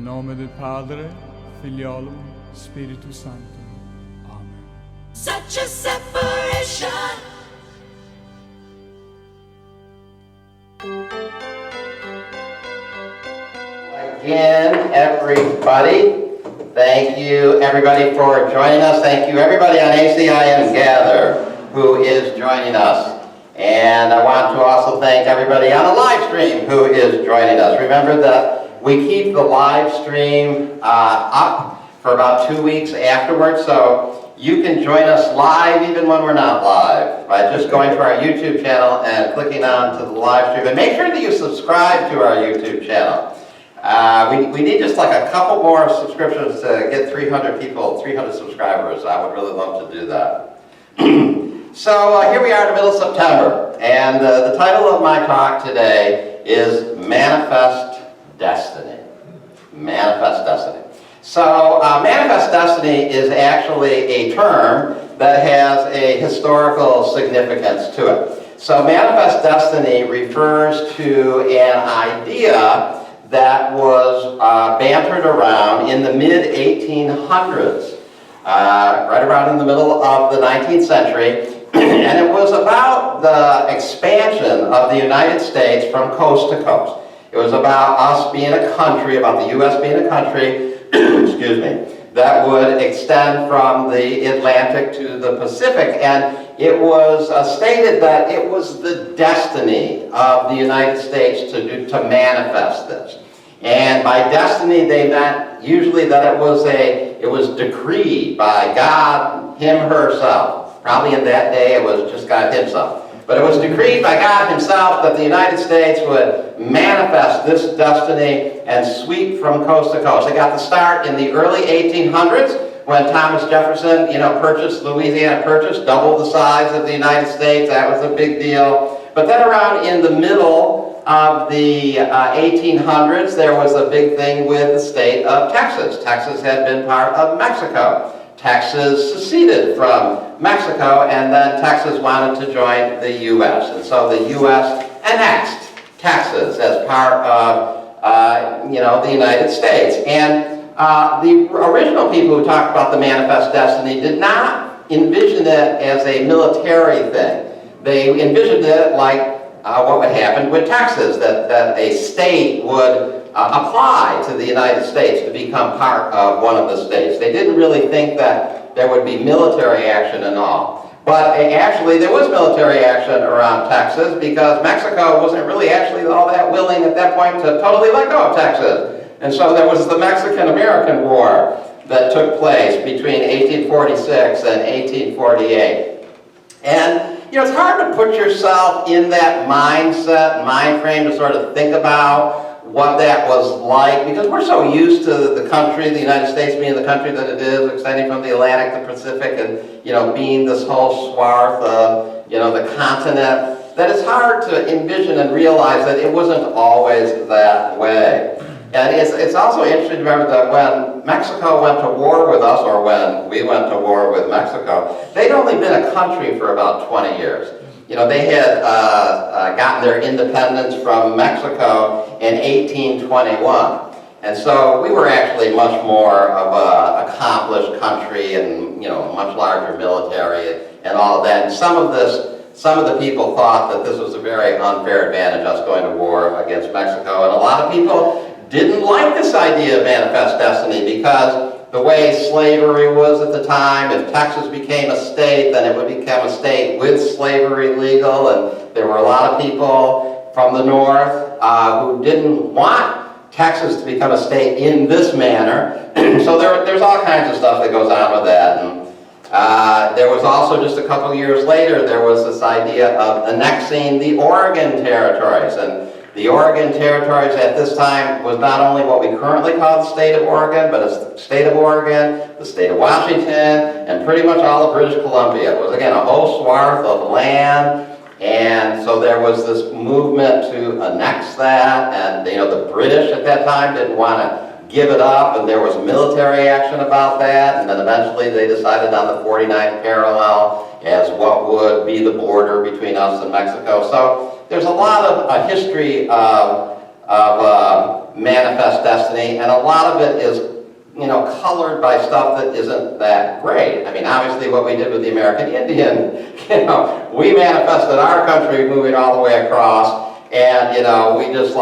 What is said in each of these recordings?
nome del Padre, Figliolo, Spirito Santo. Amen. Such a separation. Again, everybody, thank you everybody for joining us. Thank you everybody on ACIM Gather who is joining us. And I want to also thank everybody on the live stream who is joining us. Remember that we keep the live stream up for about 2 weeks afterwards, so you can join us live even when we're not live by just going to our YouTube channel and clicking on to the live stream. And make sure that you subscribe to our YouTube channel. We need just like a couple more subscriptions to get 300 people, 300 subscribers. I would really love to do that. So here we are in the middle of September, and the title of my talk today is Manifest Destiny. Manifest Destiny. So Manifest Destiny is actually a term that has a historical significance to it. So Manifest Destiny refers to an idea that was bantered around in the mid-1800s, right around in the middle of the 19th century, and it was about the expansion of the United States from coast to coast. It was about us being a country, about the U.S. being a country, excuse me, that would extend from the Atlantic to the Pacific, and it was stated that it was the destiny of the United States to manifest this. And by destiny, they meant usually that it was decreed by God, Him, herself. Probably in that day, it was just God Himself. But it was decreed by God Himself that the United States would manifest this destiny and sweep from coast to coast. It got the start in the early 1800s when Thomas Jefferson, purchased Louisiana, doubled the size of the United States. That was a big deal. But then around in the middle of the 1800s, there was a big thing with the state of Texas. Texas had been part of Mexico. Texas seceded from Mexico, and then Texas wanted to join the U.S. And so the U.S. annexed Texas as part of, the United States. And the original people who talked about the manifest destiny did not envision it as a military thing. They envisioned it like what would happen with Texas, that a state would apply to the United States to become part of one of the states. They didn't really think that there would be military action and all. But actually there was military action around Texas because Mexico wasn't really actually all that willing at that point to totally let go of Texas. And so there was the Mexican-American War that took place between 1846 and 1848. And it's hard to put yourself in that mindset, mind frame to sort of think about what that was like, because we're so used to the country, the United States being the country that it is, extending from the Atlantic to Pacific, and being this whole swath of the continent, that it's hard to envision and realize that it wasn't always that way. And it's also interesting to remember that when Mexico went to war with us, or when we went to war with Mexico, they'd only been a country for about 20 years. They had gotten their independence from Mexico in 1821. And so we were actually much more of an accomplished country and, much larger military and all of that. And some of the people thought that this was a very unfair advantage, us going to war against Mexico. And a lot of people didn't like this idea of manifest destiny because the way slavery was at the time, if Texas became a state, then it would become a state with slavery legal, and there were a lot of people from the north who didn't want Texas to become a state in this manner. So there's all kinds of stuff that goes on with that. And there was also, just a couple years later, there was this idea of annexing the Oregon territories. And the Oregon territories at this time was not only what we currently call the state of Oregon, but it's the state of Oregon, the state of Washington, and pretty much all of British Columbia. It was, again, a whole swath of land, and so there was this movement to annex that, and the British at that time didn't want to give it up, and there was military action about that, and then eventually they decided on the 49th parallel as what would be the border between us and Mexico. So there's a lot of history of of manifest destiny, and a lot of it is, colored by stuff that isn't that great. I mean, obviously what we did with the American Indian, we manifested our country moving all the way across, and, we just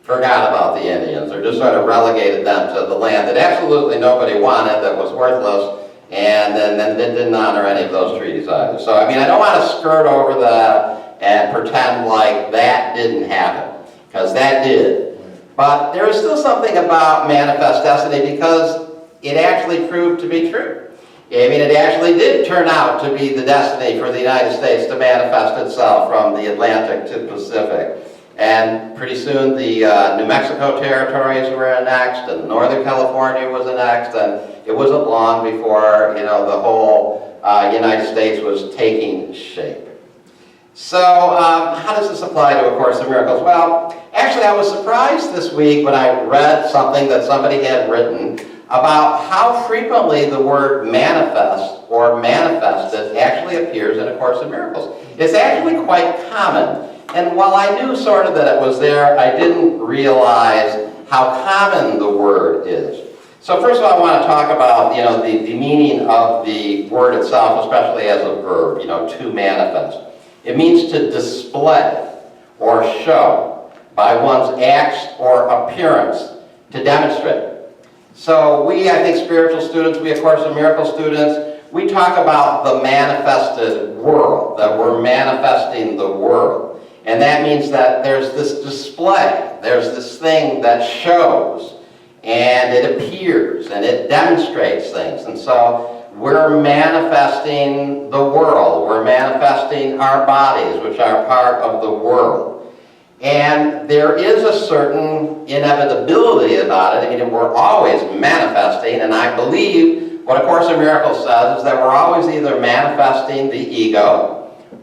forgot about the Indians, or just sort of relegated them to the land that absolutely nobody wanted, that was worthless, and then didn't honor any of those treaties either. So, I don't want to skirt over that and pretend like that didn't happen, because that did. But there is still something about manifest destiny, because it actually proved to be true. It actually did turn out to be the destiny for the United States to manifest itself from the Atlantic to Pacific. And pretty soon the New Mexico territories were annexed, and Northern California was annexed, and it wasn't long before, the whole United States was taking shape. So how does this apply to A Course in Miracles? Well, actually I was surprised this week when I read something that somebody had written about how frequently the word manifest or manifested actually appears in A Course in Miracles. It's actually quite common. And while I knew sort of that it was there, I didn't realize how common the word is. So first of all, I want to talk about, the meaning of the word itself, especially as a verb, to manifest. It means to display or show by one's acts or appearance, to demonstrate. So we, I think, spiritual students, we, A Course in Miracles students, we talk about the manifested world, that we're manifesting the world. And that means that there's this display, there's this thing that shows, and it appears, and it demonstrates things. And so we're manifesting the world, we're manifesting our bodies, which are part of the world. And there is a certain inevitability about it. We're always manifesting, and I believe what A Course in Miracles says is that we're always either manifesting the ego,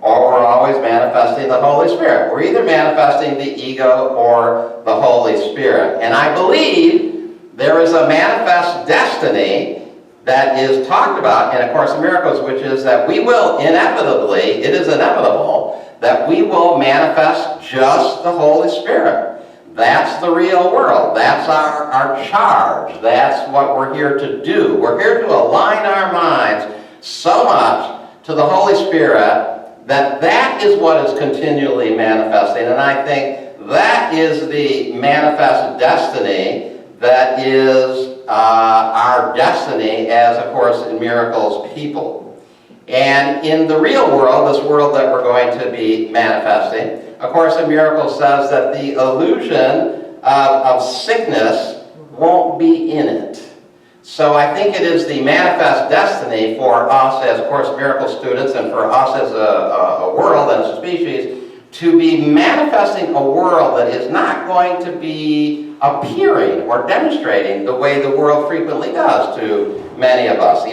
or we're always manifesting the Holy Spirit. We're either manifesting the ego or the Holy Spirit. And I believe there is a manifest destiny that is talked about in A Course in Miracles, which is that we will inevitably, it is inevitable, that we will manifest just the Holy Spirit. That's the real world. That's our charge. That's what we're here to do. We're here to align our minds so much to the Holy Spirit that is what is continually manifesting. And I think that is the manifest destiny that is our destiny as A Course in Miracles people. And in the real world, this world that we're going to be manifesting, A Course in Miracles says that the illusion of sickness won't be in it. So I think it is the manifest destiny for us as A Course in Miracles students, and for us as a world and as a species, to be manifesting a world that is not going to be appearing or demonstrating the way the world frequently does to many of us.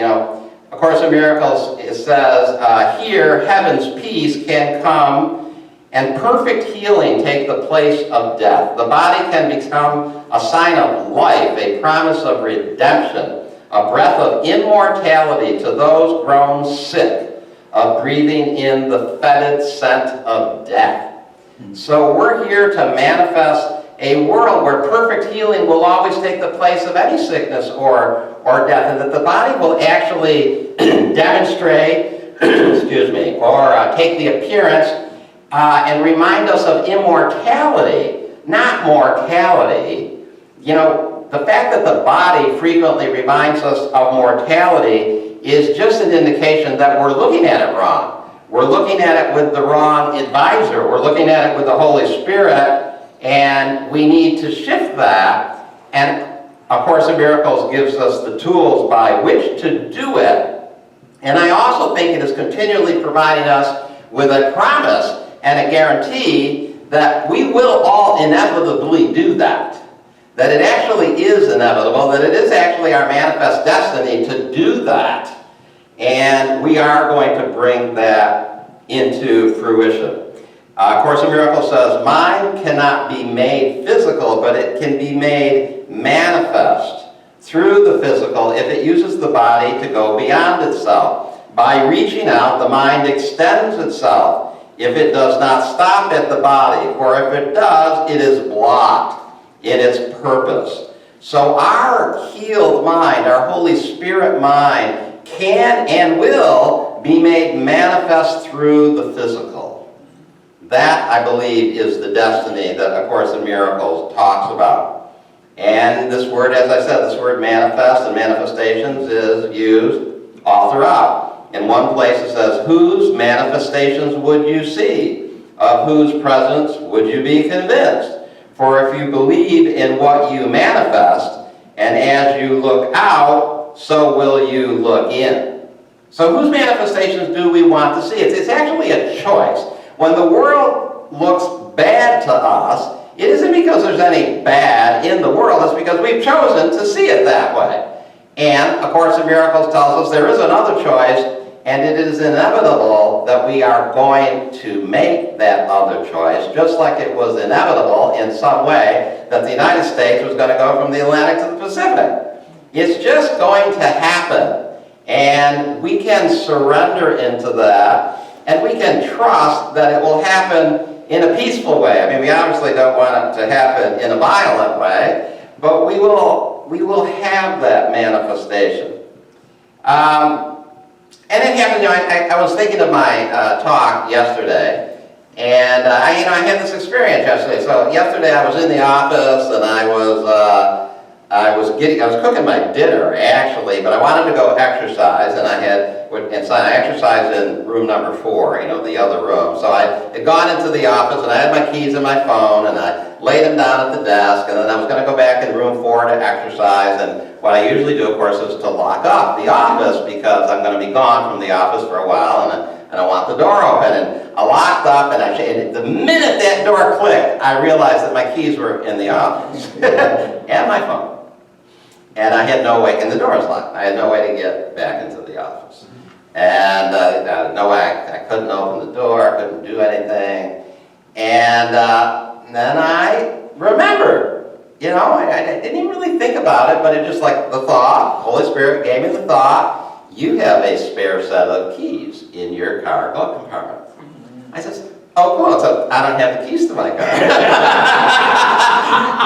A Course in Miracles, it says, here heaven's peace can come and perfect healing take the place of death. The body can become a sign of life, a promise of redemption, a breath of immortality to those grown sick of breathing in the fetid scent of death. So we're here to manifest a world where perfect healing will always take the place of any sickness or death, and that the body will actually demonstrate, or take the appearance and remind us of immortality, not mortality. The fact that the body frequently reminds us of mortality is just an indication that we're looking at it wrong. We're looking at it with the wrong advisor. We're looking at it with the Holy Spirit, and we need to shift that. And A Course in Miracles gives us the tools by which to do it. And I also think it is continually providing us with a promise and a guarantee that we will all inevitably do that. That it actually is inevitable, that it is actually our manifest destiny to do that. And we are going to bring that into fruition. A Course in Miracles says, mind cannot be made physical, but it can be made manifest through the physical if it uses the body to go beyond itself. By reaching out, the mind extends itself if it does not stop at the body, for if it does, it is blocked in its purpose. So our healed mind, our Holy Spirit mind, can and will be made manifest through the physical. That, I believe, is the destiny that A Course in Miracles talks about. And this word, as I said, this word manifest and manifestations is used all throughout. In one place it says, whose manifestations would you see? Of whose presence would you be convinced? For if you believe in what you manifest, and as you look out, so will you look in. So whose manifestations do we want to see? It's actually a choice. When the world looks bad to us, it isn't because there's any bad in the world, it's because we've chosen to see it that way. And A Course in Miracles tells us there is another choice, and it is inevitable that we are going to make that other choice, just like it was inevitable in some way that the United States was going to go from the Atlantic to the Pacific. It's just going to happen. And we can surrender into that, and we can trust that it will happen in a peaceful way. I mean, we obviously don't want it to happen in a violent way, but we will have that manifestation. And it happened, you know, I was thinking of my talk yesterday, and I had this experience yesterday. So yesterday I was in the office, and I was cooking my dinner actually, but I wanted to go exercise, and I exercised in room number 4, you know, the other room. So I had gone into the office, and I had my keys and my phone, and I laid them down at the desk, and then I was going to go back in room 4 to exercise. And what I usually do, of course, is to lock up the office, because I'm going to be gone from the office for a while, and I want the door open. And I locked up, and the minute that door clicked, I realized that my keys were in the office and my phone. And I had no way, and the door was locked. I had no way to get back into the office. And no way, I couldn't open the door, I couldn't do anything. And then I remembered, you know, I didn't even really think about it, but it just like the thought, Holy Spirit gave me the thought, you have a spare set of keys in your car glove compartment. I said, oh cool, so I don't have the keys to my car.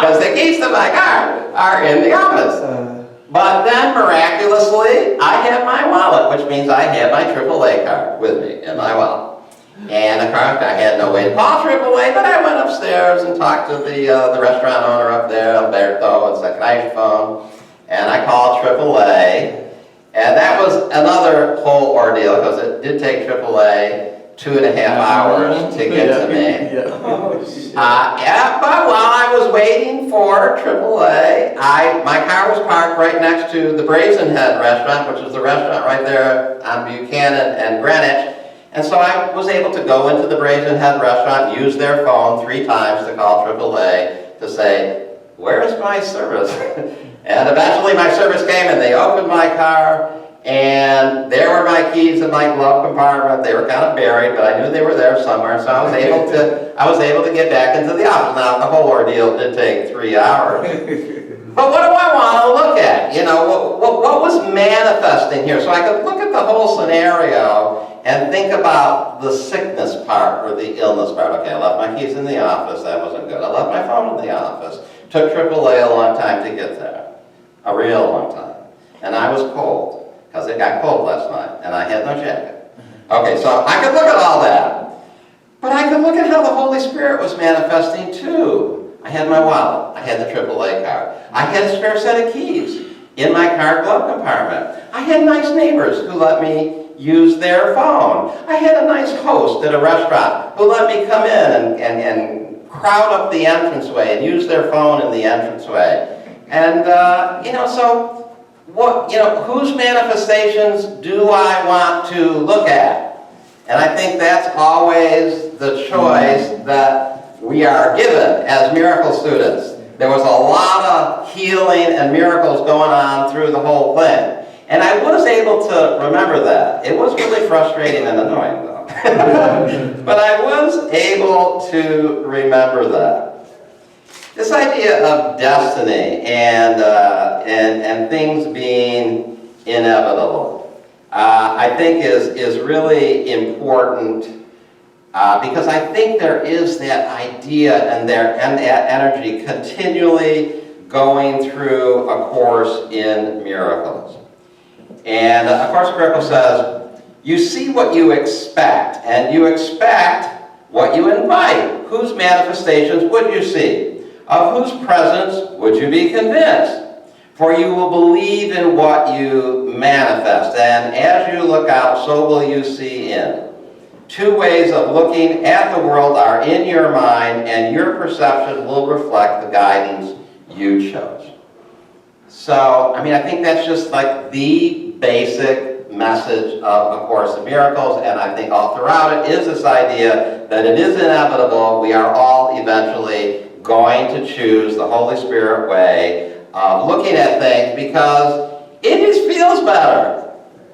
Because the keys to my car are in the office. But then, miraculously, I had my wallet, which means I had my AAA card with me in my wallet. And of course, I had no way to call AAA, but I went upstairs and talked to the restaurant owner up there, Alberto, and said, can I use your phone? And I called AAA, and that was another whole ordeal, because it did take AAA 2.5 hours to get to me. But while I was waiting for AAA, my car was parked right next to the Brazen Head restaurant, which is the restaurant right there on Buchanan and Greenwich. And so I was able to go into the Brazen Head restaurant, use their phone 3 times to call AAA to say, where's my service? And eventually my service came, and they opened my car, and there were my keys in my glove compartment. They were kind of buried, but I knew they were there somewhere, so I was able to get back into the office. Now, the whole ordeal did take 3 hours. But what do I want to look at? You know, what was manifesting here? So I could look at the whole scenario and think about the sickness part or the illness part. Okay, I left my keys in the office. That wasn't good. I left my phone in the office. Took AAA a long time to get there. A real long time. And I was cold, because it got cold last night, and I had no jacket. Okay, so I could look at all that. But I could look at how the Holy Spirit was manifesting too. I had my wallet. I had the AAA card. I had a spare set of keys in my car glove compartment. I had nice neighbors who let me use their phone. I had a nice host at a restaurant who let me come in and crowd up the entranceway and use their phone in the entranceway. And, so whose manifestations do I want to look at? And I think that's always the choice that we are given as miracle students. There was a lot of healing and miracles going on through the whole thing. And I was able to remember that. It was really frustrating and annoying, though. But I was able to remember that. This idea of destiny and things being inevitable, I think is really important because I think there is that idea and that energy continually going through A Course in Miracles. And A Course in Miracles says, you see what you expect, and you expect what you invite. Whose manifestations would you see? Of whose presence would you be convinced? For you will believe in what you manifest, and as you look out, so will you see in. Two ways of looking at the world are in your mind, and your perception will reflect the guidance you chose. So, I think that's just like the basic message of A Course in Miracles, and I think all throughout it is this idea that it is inevitable. We are all eventually going to choose the Holy Spirit way of looking at things because it just feels better.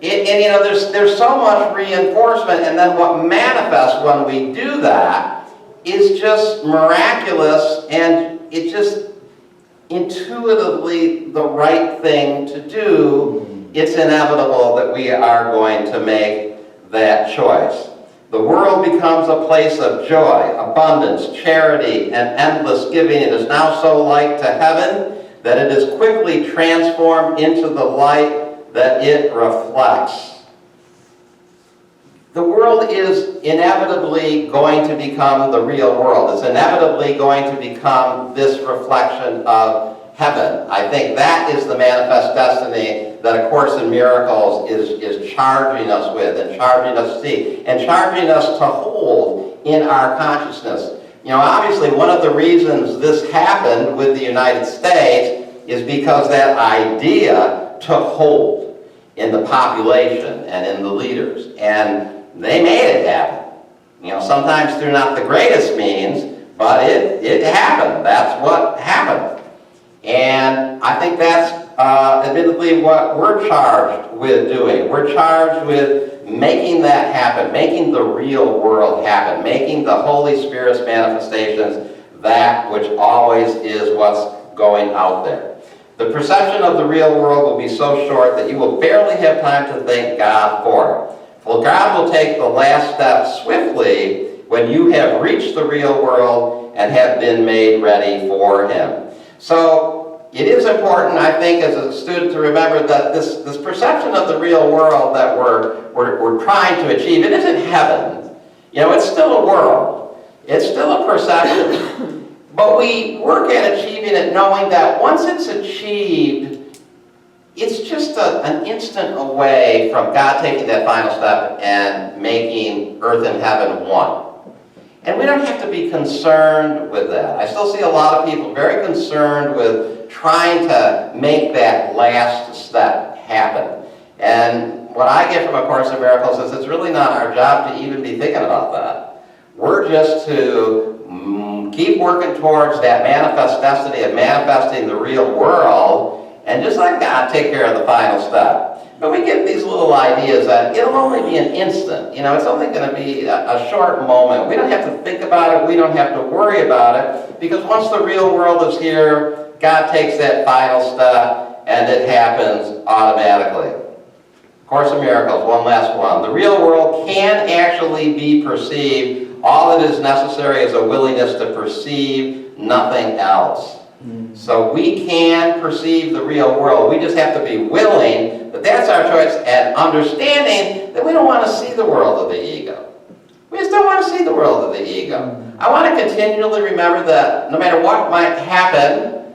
There's so much reinforcement, and then what manifests when we do that is just miraculous, and it's just intuitively the right thing to do. It's inevitable that we are going to make that choice. The world becomes a place of joy, abundance, charity, and endless giving. It is now so like to heaven that it is quickly transformed into the light that it reflects. The world is inevitably going to become the real world. It's inevitably going to become this reflection of heaven. I think that is the manifest destiny that A Course in Miracles is charging us with, and charging us to see, and charging us to hold in our consciousness. Obviously one of the reasons this happened with the United States is because that idea took hold in the population and in the leaders, and they made it happen. Sometimes through not the greatest means, but it happened. That's what happened. And I think that's admittedly what we're charged with doing. We're charged with making that happen, making the real world happen, making the Holy Spirit's manifestations that which always is what's going out there. The perception of the real world will be so short that you will barely have time to thank God for it. For God will take the last step swiftly when you have reached the real world and have been made ready for Him. So it is important, I think, as a student to remember that this perception of the real world that we're trying to achieve, it isn't heaven. It's still a world. It's still a perception. But we work at achieving it knowing that once it's achieved, it's just an instant away from God taking that final step and making earth and heaven one. And we don't have to be concerned with that. I still see a lot of people very concerned with trying to make that last step happen. And what I get from A Course in Miracles is it's really not our job to even be thinking about that. We're just to keep working towards that manifest destiny of manifesting the real world, and just let God take care of the final step. But we get these little ideas that it'll only be an instant. It's only going to be a short moment. We don't have to think about it. We don't have to worry about it. Because once the real world is here, God takes that final step, and it happens automatically. Course in Miracles, one last one. The real world can actually be perceived. All that is necessary is a willingness to perceive, nothing else. So we can perceive the real world. We just have to be willing that that's our choice, and understanding that we don't want to see the world of the ego. We just don't want to see the world of the ego. I want to continually remember that no matter what might happen,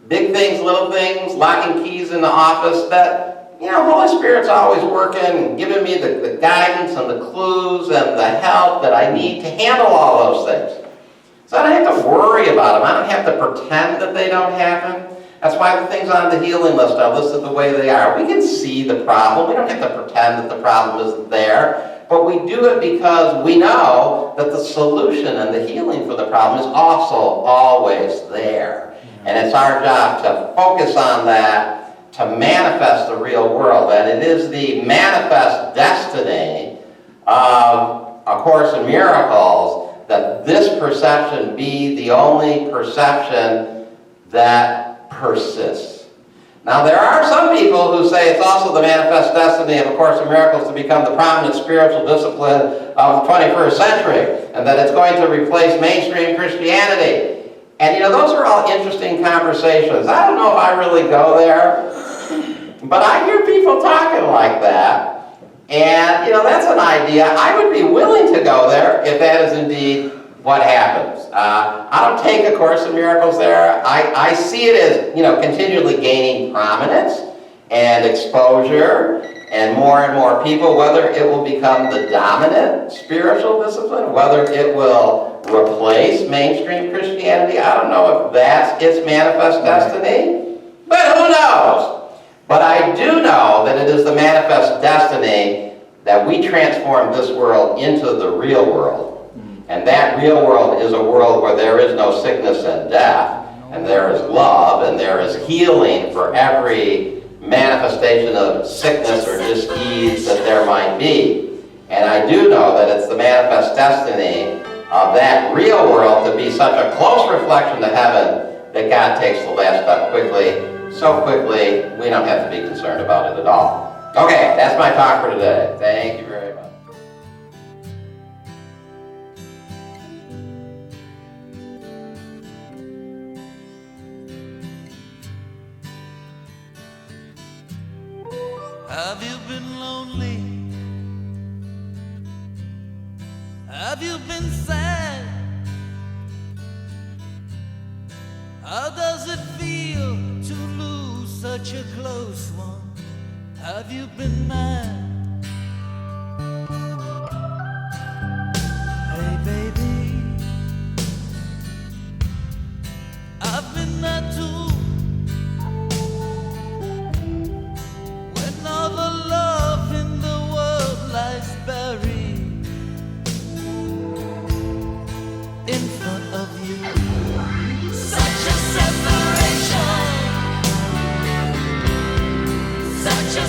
big things, little things, locking keys in the office, that Holy Spirit's always working, giving me the guidance and the clues and the help that I need to handle all those things. So I don't have to worry about them. I don't have to pretend that they don't happen. That's why the things on the healing list are listed the way they are. We can see the problem. We don't have to pretend that the problem isn't there. But we do it because we know that the solution and the healing for the problem is also always there. And it's our job to focus on that, to manifest the real world. And it is the manifest destiny of A Course in Miracles that this perception be the only perception that persists. Now, there are some people who say it's also the manifest destiny of A Course in Miracles to become the prominent spiritual discipline of the 21st century, and that it's going to replace mainstream Christianity. And you know, those are all interesting conversations. I don't know if I really go there, but I hear people talking like that. And you know, that's an idea. I would be willing to go there if that is indeed what happens. I don't take A Course in Miracles there. I see it as, you know, continually gaining prominence and exposure and more people, whether it will become the dominant spiritual discipline, whether it will replace mainstream Christianity. I don't know if that's its manifest destiny, but who knows? But I do know that it is the manifest destiny that we transform this world into the real world. And that real world is a world where there is no sickness and death, and there is love, and there is healing for every manifestation of sickness or dis-ease that there might be. And I do know that it's the manifest destiny of that real world to be such a close reflection to heaven that God takes the last step quickly, so quickly we don't have to be concerned about it at all. Okay, that's my talk for today. Thank you very much. Have you been lonely? Have you been sad? How does it feel to lose such a close one? Have you been mad? Hey baby, I've been there too. All the love in the world lies buried in front of you. Such a separation, such a